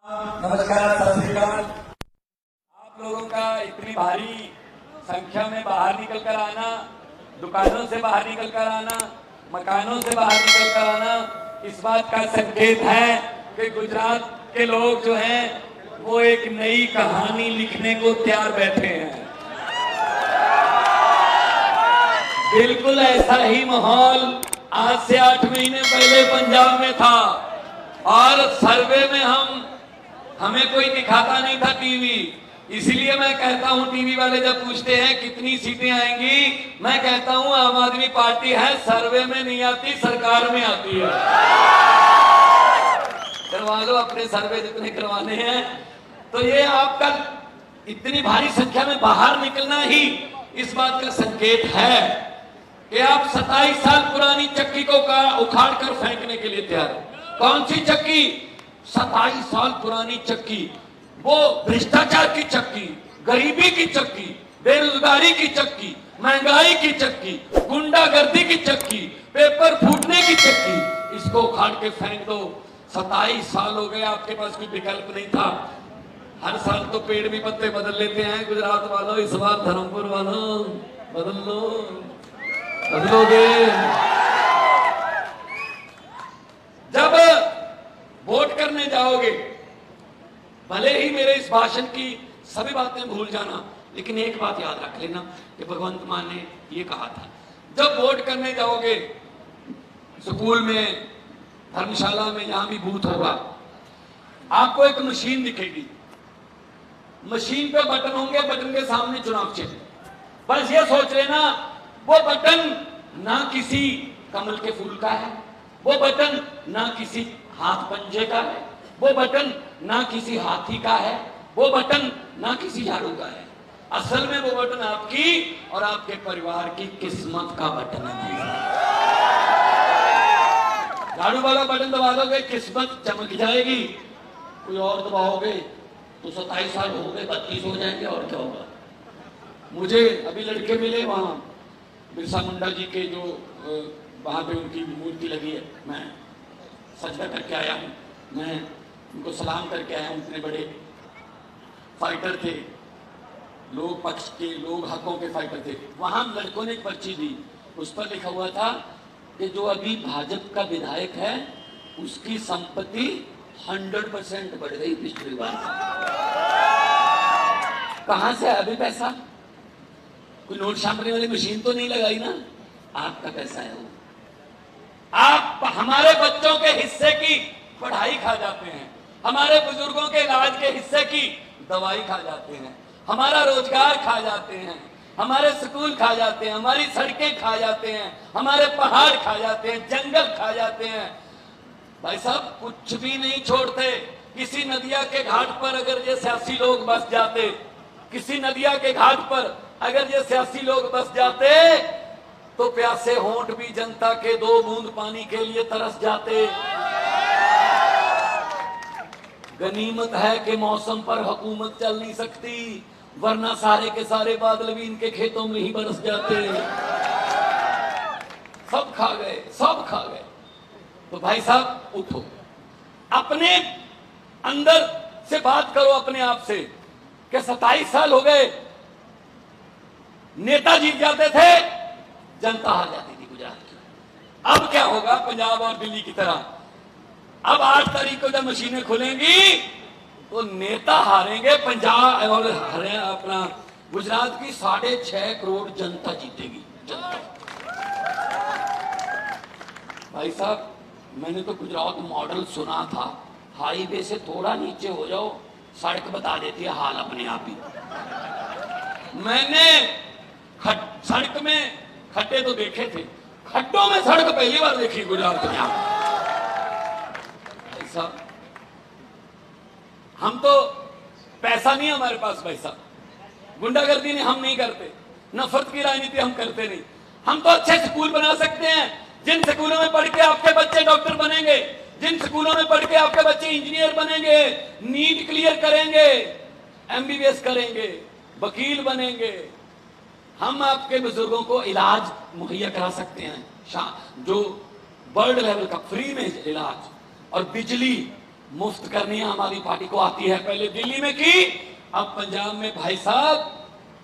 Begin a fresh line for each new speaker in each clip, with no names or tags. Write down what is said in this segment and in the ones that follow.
नमस्कार, सत श्री अकाल। आप लोगों का इतनी भारी संख्या में बाहर निकल कर आना, दुकानों से बाहर निकल कर आना, मकानों से बाहर निकल कर आना, इस बात का संकेत है कि गुजरात के लोग जो हैं वो एक नई कहानी लिखने को तैयार बैठे हैं। बिल्कुल ऐसा ही माहौल आज से 8 महीने पहले पंजाब में था और सर्वे में हमें कोई दिखाता नहीं था टीवी। इसलिए मैं कहता हूं, टीवी वाले जब पूछते हैं कितनी सीटें आएंगी, मैं कहता हूं आम आदमी पार्टी है, सर्वे में नहीं आती, सरकार में आती है। करवा लो अपने सर्वे जितने करवाने हैं। तो ये आपका इतनी भारी संख्या में बाहर निकलना ही इस बात का संकेत है कि आप 27 साल पुरानी चक्की को उखाड़ कर फेंकने के लिए तैयार है। कौन सी चक्की? 27 साल पुरानी चक्की, वो भ्रष्टाचार की चक्की, गरीबी की चक्की, बेरोजगारी की चक्की, महंगाई की चक्की, गुंडागर्दी की चक्की, पेपर फूटने की चक्की, इसको उखाड़ के फेंक दो। 27 साल हो गए, आपके पास कोई विकल्प नहीं था। हर साल तो पेड़ भी पत्ते बदल लेते हैं गुजरात वालों, इस बार धर्मपुर वालों बदल लो, बदलोगे। जब वोट करने जाओगे, भले ही मेरे इस भाषण की सभी बातें भूल जाना, लेकिन एक बात याद रख लेना कि भगवंत मान ने ये कहा था, जब वोट करने जाओगे, स्कूल में, धर्मशाला में, जहां भी बूथ होगा, आपको एक मशीन दिखेगी। मशीन पे बटन होंगे, बटन के सामने चुनाव चिन्ह। बस ये सोच लेना, वो बटन ना किसी कमल के फूल का है, वो बटन ना किसी हाथ पंजे का है, वो बटन ना किसी हाथी का है, वो बटन ना किसी झाड़ू का है। असल में वो बटन आपकी और आपके परिवार की किस्मत का बटन है। झाड़ू वाला बटन दबा दोगे, किस्मत चमक जाएगी। कोई और दबाओगे तो 27 साल हो गए, 32 हो जाएंगे, और क्या होगा। मुझे अभी लड़के मिले वहां बिरसा मुंडा जी के, जो वहां पे उनकी मूर्ति लगी है, मैं सजदा करके आया हूं, मैं उनको सलाम करके आया हूं। इतने बड़े फाइटर थे, लोग पक्ष के, लोग हकों के फाइटर थे। वहां लड़कों ने एक पर्ची दी, उस पर लिखा हुआ था कि जो अभी भाजपा का विधायक है उसकी संपत्ति 100% बढ़ गई पिछली बार। कहां से अभी पैसा? कोई नोट छापने वाली मशीन तो नहीं लगाई ना, आपका पैसा है वो। आप हमारे बच्चों के हिस्से की पढ़ाई खा जाते हैं, हमारे बुजुर्गों के इलाज के हिस्से की दवाई खा जाते हैं, हमारा रोजगार खा जाते हैं, हमारे स्कूल खा जाते हैं, हमारी सड़कें खा जाते हैं, हमारे पहाड़ खा जाते हैं, जंगल खा जाते हैं। भाई साहब, कुछ भी नहीं छोड़ते। किसी नदिया के घाट पर अगर ये सियासी लोग बस जाते, किसी नदिया के घाट पर अगर ये सियासी लोग बस जाते, तो प्यासे होंठ भी जनता के 2 बूंद पानी के लिए तरस जाते। गनीमत है कि मौसम पर हुकूमत चल नहीं सकती, वरना सारे के सारे बादल भी इनके खेतों में ही बरस जाते। सब खा गए, सब खा गए। तो भाई साहब उठो, अपने अंदर से बात करो अपने आप से कि 27 साल हो गए, नेता जीत जाते थे, जनता हार जाती थी गुजरात की। अब क्या होगा? पंजाब और दिल्ली की तरह अब 8 तारीख को जब मशीनें खुलेंगी तो नेता हारेंगे, पंजाब और अपना गुजरात की 6.5 करोड़ जनता जीतेगी। जनता। भाई साहब, मैंने तो गुजरात मॉडल सुना था, हाईवे से थोड़ा नीचे हो जाओ, सड़क बता देती है हाल अपने आप ही। मैंने सड़क में खड्डे तो देखे थे, खड्डों में सड़क पहली बार देखी गुजरात में। ऐसा हम तो पैसा नहीं हमारे पास, पैसा गुंडागर्दी ने हम नहीं करते, नफरत की राजनीति हम करते नहीं। हम तो अच्छे स्कूल बना सकते हैं, जिन स्कूलों में पढ़ के आपके बच्चे डॉक्टर बनेंगे, जिन स्कूलों में पढ़ के आपके बच्चे इंजीनियर बनेंगे, नीट क्लियर करेंगे, एमबीबीएस करेंगे, वकील बनेंगे। हम आपके बुजुर्गों को इलाज मुहैया करा सकते हैं, जो वर्ल्ड लेवल का फ्री में इलाज, और बिजली मुफ्त करनी आम आदमी पार्टी को आती है। पहले दिल्ली में की, अब पंजाब में भाई साहब,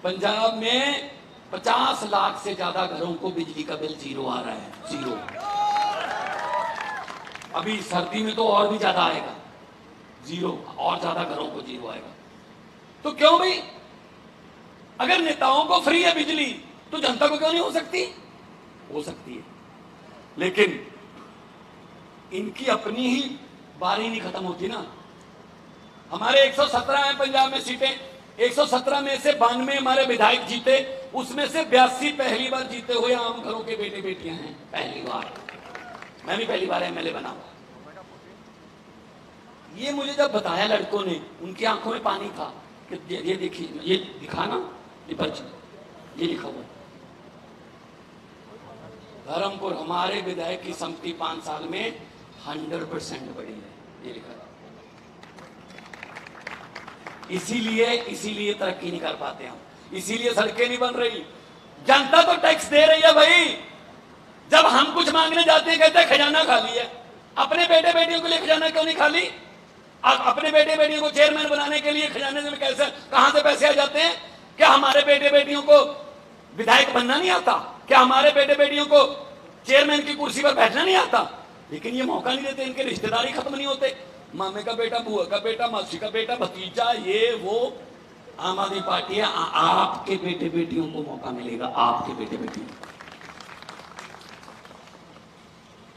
पंजाब में 50 लाख से ज्यादा घरों को बिजली का बिल जीरो आ रहा है, जीरो। अभी सर्दी में तो और भी ज्यादा आएगा, जीरो, और ज्यादा घरों को जीरो आएगा। तो क्यों भाई, अगर नेताओं को फ्री है बिजली तो जनता को क्यों नहीं हो सकती? हो सकती है, लेकिन इनकी अपनी ही बारी नहीं खत्म होती ना। हमारे 117 है पंजाब में सीटें, 117 में से 92 हमारे विधायक जीते, उसमें से 82 पहली बार जीते हुए आम घरों के बेटे बेटियां हैं, पहली बार। मैं भी पहली बार एमएलए बना हुआ। ये मुझे जब बताया लड़कों ने, उनकी आंखों में पानी था कि ये देखिए, ये दिखा ना, ये पर्ची, ये लिखा हुआ धर्मपुर हमारे विधायक की संपत्ति 5 साल में 100% बढ़ी है, ये लिखा था। इसीलिए तरक्की नहीं कर पाते हम, इसीलिए सड़कें नहीं बन रही। जनता तो टैक्स दे रही है भाई। जब हम कुछ मांगने जाते हैं कहते हैं खजाना खाली है। अपने बेटे बेटियों के लिए खजाना क्यों नहीं खाली? अपने बेटे बेटियों को चेयरमैन बनाने के लिए खजाने में कैसे, कहां से पैसे आ जाते हैं? क्या हमारे बेटे बेटियों को विधायक बनना नहीं आता? क्या हमारे बेटे बेटियों को चेयरमैन की कुर्सी पर बैठना नहीं आता? लेकिन ये मौका नहीं देते, इनके रिश्तेदारी खत्म नहीं होते। मामे का बेटा, बुआ का बेटा, मौसी का बेटा, भतीजा, ये वो। आम आदमी पार्टी है, आपके बेटे बेटियों को मौका मिलेगा, आपके बेटे बेटियों।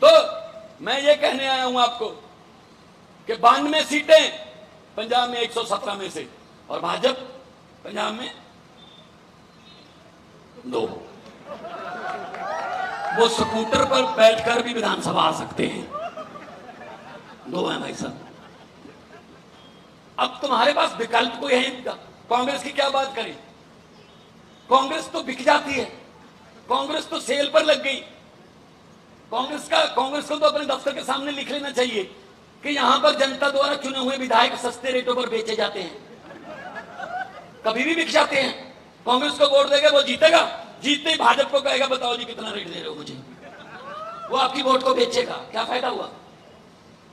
तो मैं ये कहने आया हूं आपको कि 92 सीटें पंजाब में 117 में से, और भाजपा पंजाब में 2। वो स्कूटर पर बैठकर भी विधानसभा आ सकते हैं, 2 हैं भाई साहब। अब तुम्हारे पास विकल्प कोई है इनका। कांग्रेस की क्या बात करें? कांग्रेस तो बिक जाती है, कांग्रेस तो सेल पर लग गई। कांग्रेस को तो अपने दफ्तर के सामने लिख लेना चाहिए कि यहां पर जनता द्वारा चुने हुए विधायक सस्ते रेटों पर बेचे जाते हैं, कभी भी बिक जाते हैं। कांग्रेस को वोट देगा, वो जीतेगा, जीतते ही भाजपा को कहेगा बताओ जी कितना रेट दे रहे हो मुझे, वो आपकी वोट को बेचेगा। क्या फायदा हुआ?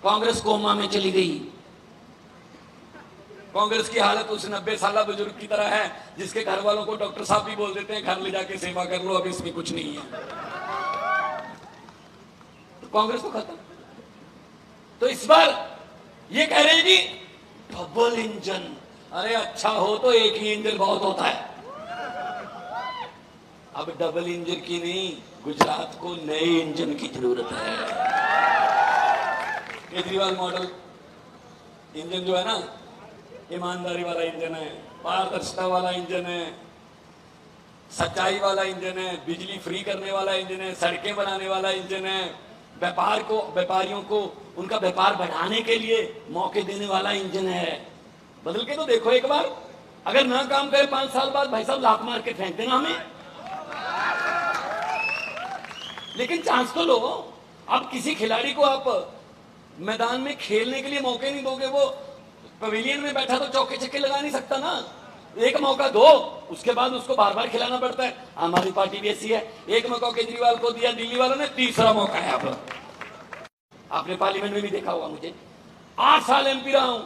कांग्रेस कोमा में चली गई। कांग्रेस की हालत उस 90 साल बुजुर्ग की तरह है जिसके घर वालों को डॉक्टर साहब भी बोल देते हैं घर ले जाके सेवा कर लो, अब इसमें कुछ नहीं है। तो कांग्रेस तो खत्म। तो इस बार ये कह रहे हैं जी डबल इंजन। अरे अच्छा हो तो एक ही इंजन बहुत होता है। अब डबल इंजन की नहीं, गुजरात को नए इंजन की जरूरत है। केजरीवाल मॉडल इंजन जो है ना, ईमानदारी वाला इंजन है, पारदर्शिता वाला इंजन है, सच्चाई वाला इंजन है, बिजली फ्री करने वाला इंजन है, सड़कें बनाने वाला इंजन है, व्यापारियों को उनका व्यापार बढ़ाने के लिए मौके देने वाला इंजन है। बदल के तो देखो एक बार, अगर ना काम करे 5 साल बाद भाई साहब लात मार के फेंक देना हमें, लेकिन चांस तो लो। अब किसी खिलाड़ी को आप मैदान में खेलने के लिए मौके नहीं दोगे, वो पवेलियन में बैठा तो चौके छक्के लगा नहीं सकता ना। एक मौका दो, उसके बाद उसको बार बार खिलाना पड़ता है। आम आदमी पार्टी भी ऐसी है, एक मौका केजरीवाल को दिया, दिल्ली वालों ने 3रा मौका है। अब आपने पार्लियामेंट में भी देखा होगा, मुझे 8 साल एमपी रहा हूं,